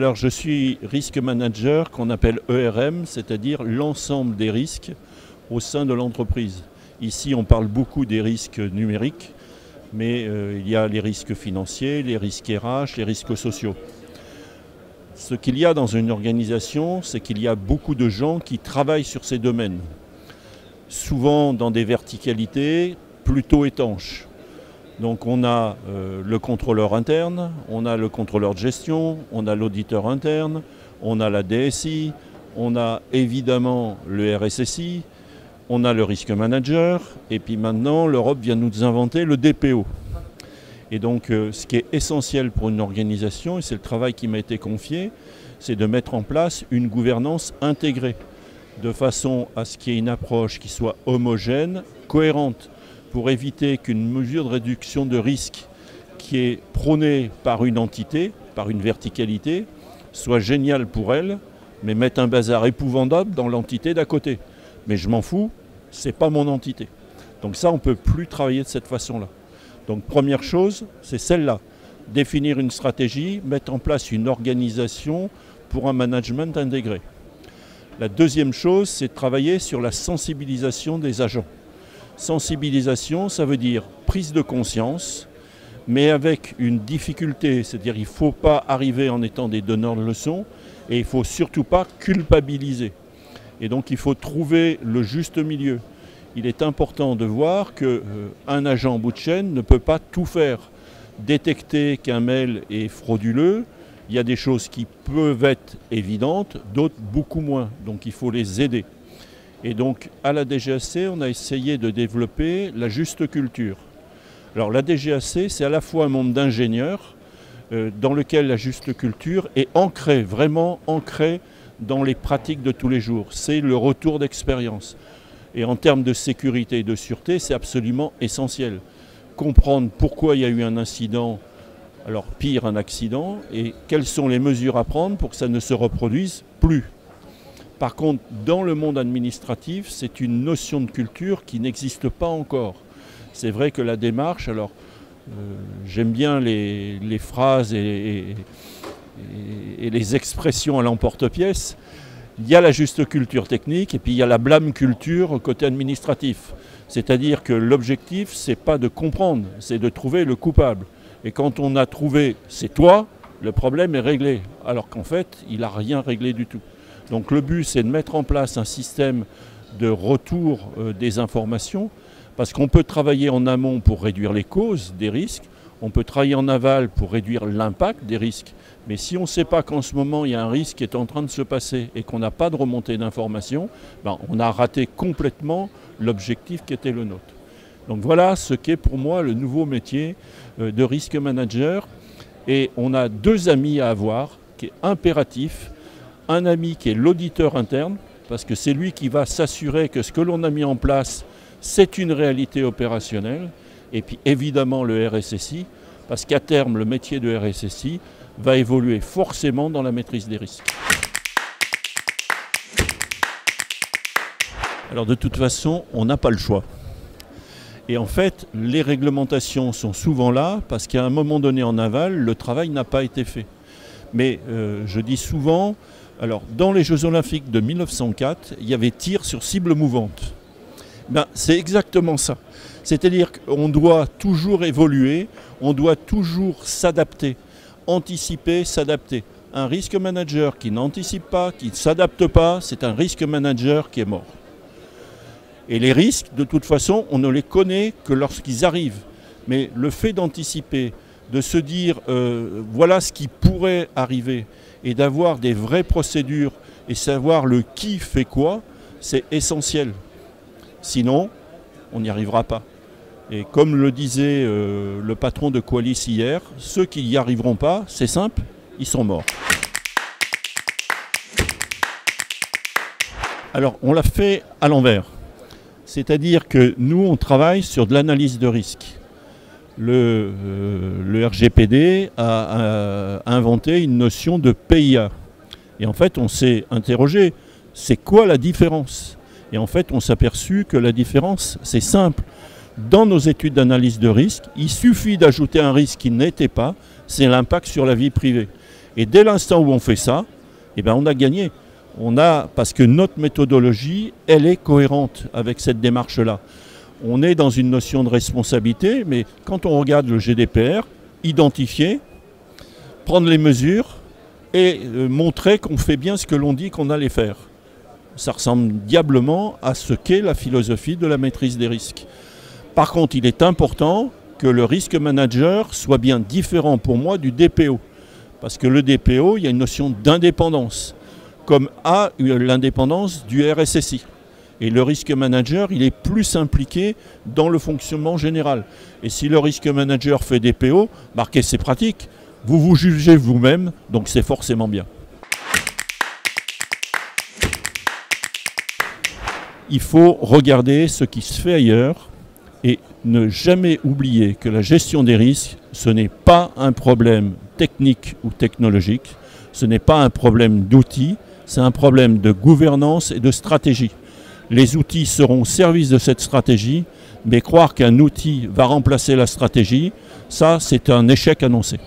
Alors je suis Risk Manager qu'on appelle ERM, c'est-à-dire l'ensemble des risques au sein de l'entreprise. Ici on parle beaucoup des risques numériques, mais il y a les risques financiers, les risques RH, les risques sociaux. Ce qu'il y a dans une organisation, c'est qu'il y a beaucoup de gens qui travaillent sur ces domaines, souvent dans des verticalités plutôt étanches. Donc on a le contrôleur interne, on a le contrôleur de gestion, on a l'auditeur interne, on a la DSI, on a évidemment le RSSI, on a le risque manager, et puis maintenant l'Europe vient nous inventer le DPO. Et donc ce qui est essentiel pour une organisation, et c'est le travail qui m'a été confié, c'est de mettre en place une gouvernance intégrée, de façon à ce qu'il y ait une approche qui soit homogène, cohérente, pour éviter qu'une mesure de réduction de risque qui est prônée par une entité, par une verticalité, soit géniale pour elle, mais mette un bazar épouvantable dans l'entité d'à côté. Mais je m'en fous, c'est pas mon entité. Donc ça, on ne peut plus travailler de cette façon-là. Donc première chose, c'est celle-là. Définir une stratégie, mettre en place une organisation pour un management intégré. La deuxième chose, c'est de travailler sur la sensibilisation des agents. Sensibilisation, ça veut dire prise de conscience, mais avec une difficulté, c'est-à-dire qu'il ne faut pas arriver en étant des donneurs de leçons et il ne faut surtout pas culpabiliser. Et donc il faut trouver le juste milieu. Il est important de voir qu'un agent en bout de chaîne ne peut pas tout faire. Détecter qu'un mail est frauduleux, il y a des choses qui peuvent être évidentes, d'autres beaucoup moins. Donc il faut les aider. Et donc à la DGAC, on a essayé de développer la juste culture. Alors la DGAC, c'est à la fois un monde d'ingénieurs dans lequel la juste culture est ancrée, vraiment ancrée dans les pratiques de tous les jours. C'est le retour d'expérience. Et en termes de sécurité et de sûreté, c'est absolument essentiel. Comprendre pourquoi il y a eu un incident, alors pire un accident, et quelles sont les mesures à prendre pour que ça ne se reproduise plus. Par contre, dans le monde administratif, c'est une notion de culture qui n'existe pas encore. C'est vrai que la démarche, alors j'aime bien les phrases et les expressions à l'emporte-pièce. Il y a la juste culture technique et puis il y a la blâme culture côté administratif. C'est-à-dire que l'objectif, c'est pas de comprendre, c'est de trouver le coupable. Et quand on a trouvé « c'est toi », le problème est réglé. Alors qu'en fait, il n'a rien réglé du tout. Donc le but, c'est de mettre en place un système de retour des informations, parce qu'on peut travailler en amont pour réduire les causes des risques, on peut travailler en aval pour réduire l'impact des risques, mais si on ne sait pas qu'en ce moment il y a un risque qui est en train de se passer et qu'on n'a pas de remontée d'informations, on a raté complètement l'objectif qui était le nôtre. Donc voilà ce qu'est pour moi le nouveau métier de risk manager. Et on a deux amis à avoir, qui est impératif. Un ami qui est l'auditeur interne, parce que c'est lui qui va s'assurer que ce que l'on a mis en place, c'est une réalité opérationnelle. Et puis évidemment le RSSI, parce qu'à terme, le métier de RSSI va évoluer forcément dans la maîtrise des risques. Alors de toute façon, on n'a pas le choix. Et en fait, les réglementations sont souvent là, parce qu'à un moment donné en aval, le travail n'a pas été fait. Mais je dis souvent, alors dans les Jeux Olympiques de 1904, il y avait tir sur cible mouvante. C'est exactement ça. C'est-à-dire qu'on doit toujours évoluer, on doit toujours s'adapter, anticiper, s'adapter. Un risk manager qui n'anticipe pas, qui ne s'adapte pas, c'est un risk manager qui est mort. Et les risques, de toute façon, on ne les connaît que lorsqu'ils arrivent. Mais le fait d'anticiper, de se dire voilà ce qui pourrait arriver et d'avoir des vraies procédures et savoir le qui fait quoi, c'est essentiel. Sinon, on n'y arrivera pas. Et comme le disait le patron de Qualys hier, ceux qui n'y arriveront pas, c'est simple, ils sont morts. Alors, on l'a fait à l'envers. C'est-à-dire que nous, on travaille sur de l'analyse de risque. Le RGPD a inventé une notion de PIA. Et en fait, on s'est interrogé, c'est quoi la différence? Et en fait, on s'est aperçu que la différence, c'est simple. Dans nos études d'analyse de risque, il suffit d'ajouter un risque qui n'était pas, c'est l'impact sur la vie privée. Et dès l'instant où on fait ça, eh ben on a gagné. Parce que notre méthodologie, elle est cohérente avec cette démarche-là. On est dans une notion de responsabilité, mais quand on regarde le GDPR, identifier, prendre les mesures et montrer qu'on fait bien ce que l'on dit qu'on allait faire. Ça ressemble diablement à ce qu'est la philosophie de la maîtrise des risques. Par contre, il est important que le risk manager soit bien différent pour moi du DPO. Parce que le DPO, il y a une notion d'indépendance, comme a l'indépendance du RSSI. Et le risk manager, il est plus impliqué dans le fonctionnement général. Et si le risk manager fait DPO, marquez, c'est pratique. Vous vous jugez vous-même, donc c'est forcément bien. Il faut regarder ce qui se fait ailleurs et ne jamais oublier que la gestion des risques, ce n'est pas un problème technique ou technologique, ce n'est pas un problème d'outils, c'est un problème de gouvernance et de stratégie. Les outils seront au service de cette stratégie, mais croire qu'un outil va remplacer la stratégie, ça c'est un échec annoncé.